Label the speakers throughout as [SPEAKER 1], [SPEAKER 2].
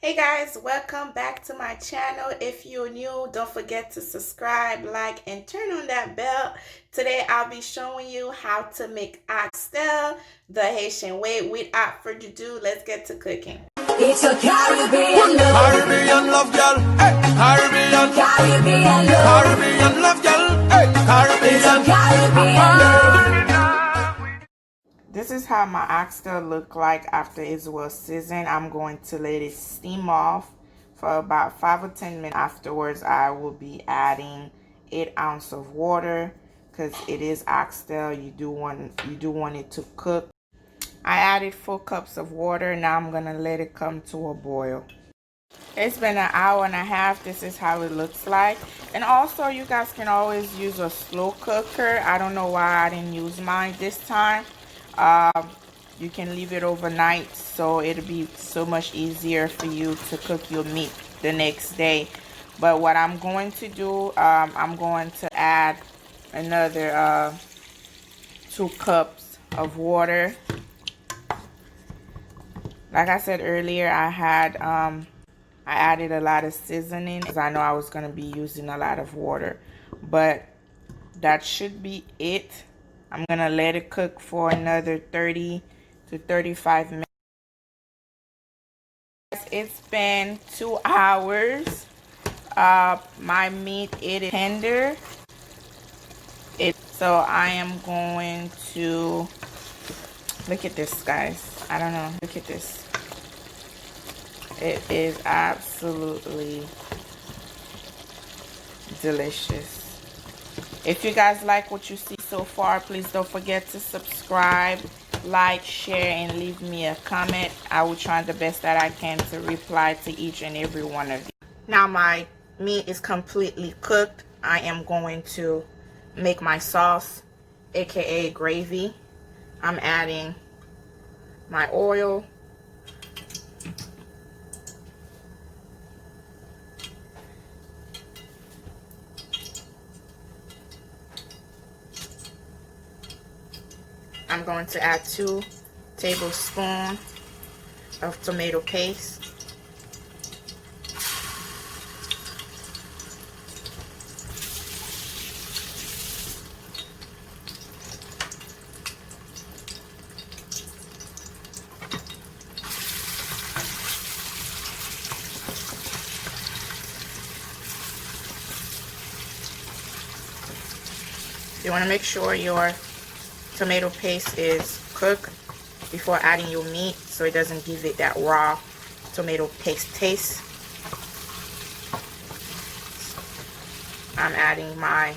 [SPEAKER 1] Hey guys, welcome back to my channel. If you're new, don't forget to subscribe, like, and turn on that bell. Today I'll be showing you how to make oxtail the Haitian way. Without further ado, let's get to cooking.
[SPEAKER 2] It's a Caribbean love.
[SPEAKER 3] Caribbean love, girl. Hey, Caribbean.
[SPEAKER 2] Caribbean love.
[SPEAKER 3] Caribbean love, girl. Hey, Caribbean.
[SPEAKER 2] It's a Caribbean love.
[SPEAKER 1] This is how my oxtail look like after it's well seasoned. I'm going to let it steam off for about 5 or 10 minutes. Afterwards, I will be adding 8 ounces of water because it is oxtail. You do want it to cook. I added 4 cups of water. Now I'm gonna let it come to a boil. It's been an hour and a half. This is how it looks like. And also, you guys can always use a slow cooker. I don't know why I didn't use mine this time. You can leave it overnight, so it'll be so much easier for you to cook your meat the next day. But what I'm going to do, I'm going to add another 2 cups of water. Like I said earlier, I added a lot of seasoning because I know I was going to be using a lot of water. But that should be it. I'm going to let it cook for another 30 to 35 minutes. It's been 2 hours. My meat is tender. So I am going to look at this, guys. I don't know. Look at this. It is absolutely delicious. If you guys like what you see so far, please don't forget to subscribe, like, share, and leave me a comment. I will try the best that I can to reply to each and every one of you. Now my meat is completely cooked. I am going to make my sauce, aka gravy. I'm adding my oil. I'm going to add 2 tablespoons of tomato paste. You want to make sure your tomato paste is cooked before adding your meat so it doesn't give it that raw tomato paste taste. I'm adding my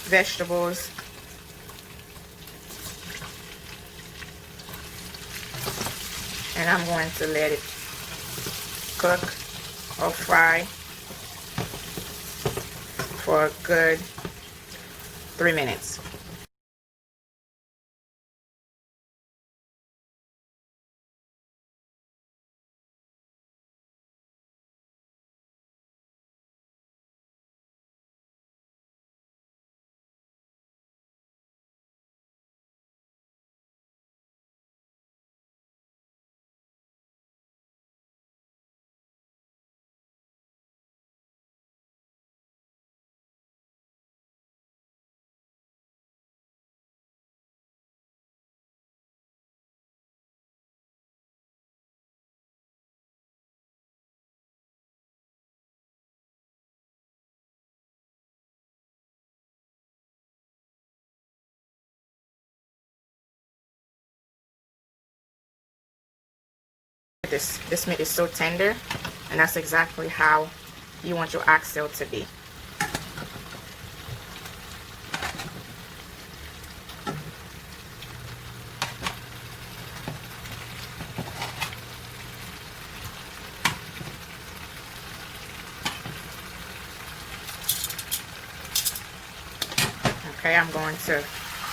[SPEAKER 1] vegetables. And I'm going to let it cook or fry for a good 3 minutes. This meat is so tender, and that's exactly how you want your oxtail to be. Okay, I'm going to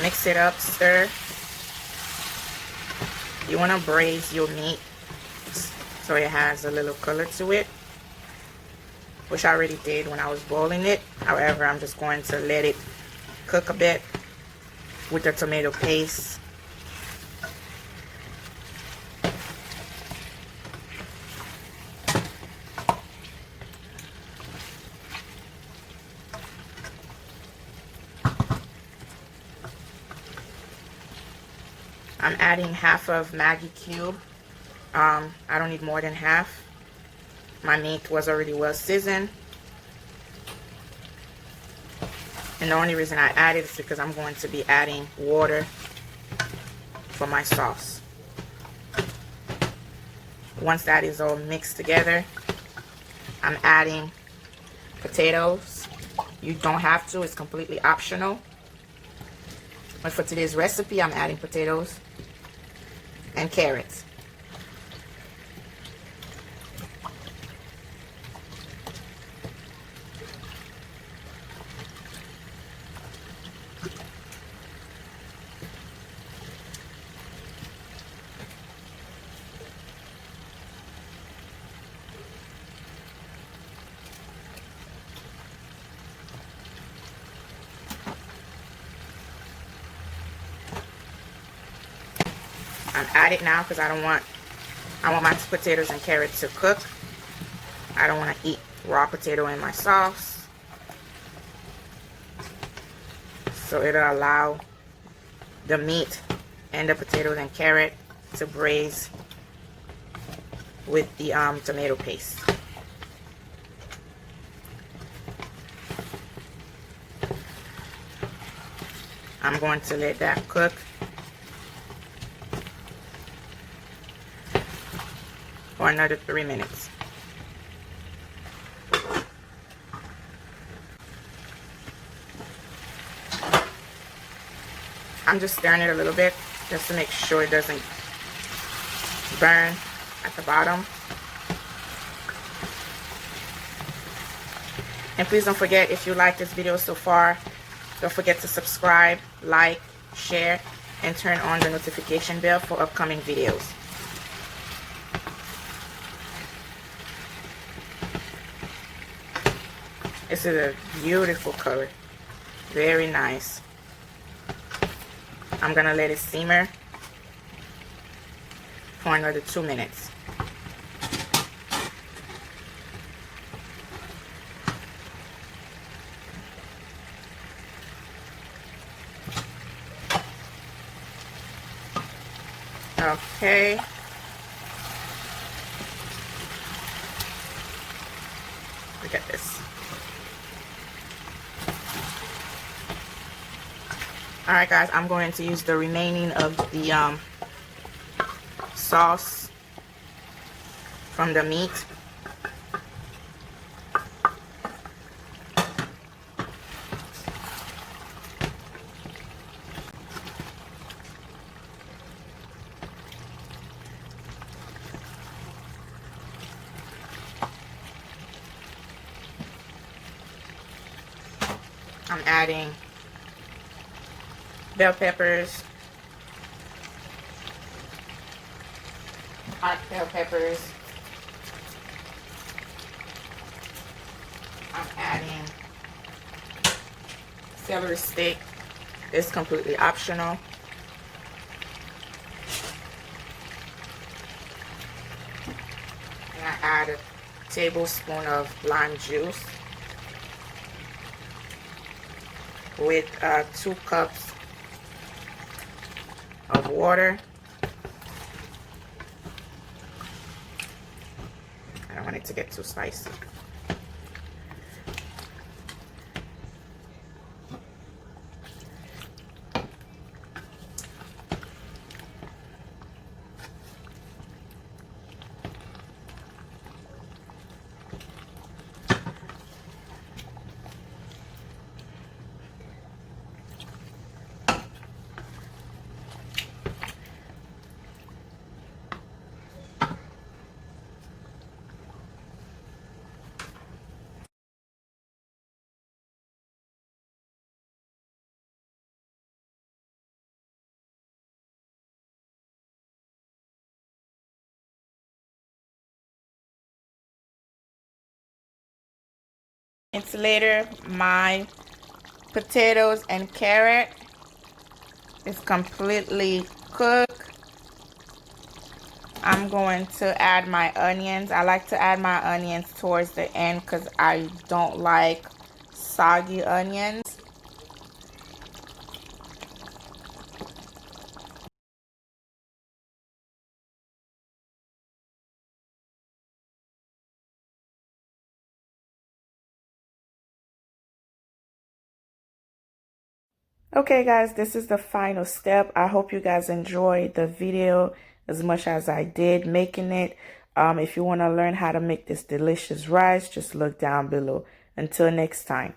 [SPEAKER 1] mix it up, stir. You want to braise your meat so it has a little color to it, which I already did when I was boiling it. However, I'm just going to let it cook a bit with the tomato paste. I'm adding half of Maggi cube. I don't need more than half. My meat was already well seasoned. And the only reason I added is because I'm going to be adding water for my sauce. Once that is all mixed together, I'm adding potatoes. You don't have to, it's completely optional. But for today's recipe, I'm adding potatoes and carrots. I'm at it now because I want my potatoes and carrots to cook. I don't want to eat raw potato in my sauce. So it'll allow the meat and the potatoes and carrot to braise with the tomato paste. I'm going to let that cook for another 3 minutes. I'm just stirring it a little bit just to make sure it doesn't burn at the bottom. And please don't forget, if you like this video so far, don't forget to subscribe, like, share, and turn on the notification bell for upcoming videos. This is a beautiful color. Very nice. I'm gonna let it simmer for another 2 minutes. Okay. Look at this. Alright guys, I'm going to use the remaining of the sauce from the meat. I'm adding bell peppers, hot bell peppers. I'm adding celery stick. It's completely optional. And I add a tablespoon of lime juice with 2 cups of water. I don't want it to get too spicy. It's later, my potatoes and carrot is completely cooked. I'm going to add my onions. I like to add my onions towards the end because I don't like soggy onions. Okay guys, this is the final step. I hope you guys enjoyed the video as much as I did making it. If you want to learn how to make this delicious rice, just look down below. Until next time.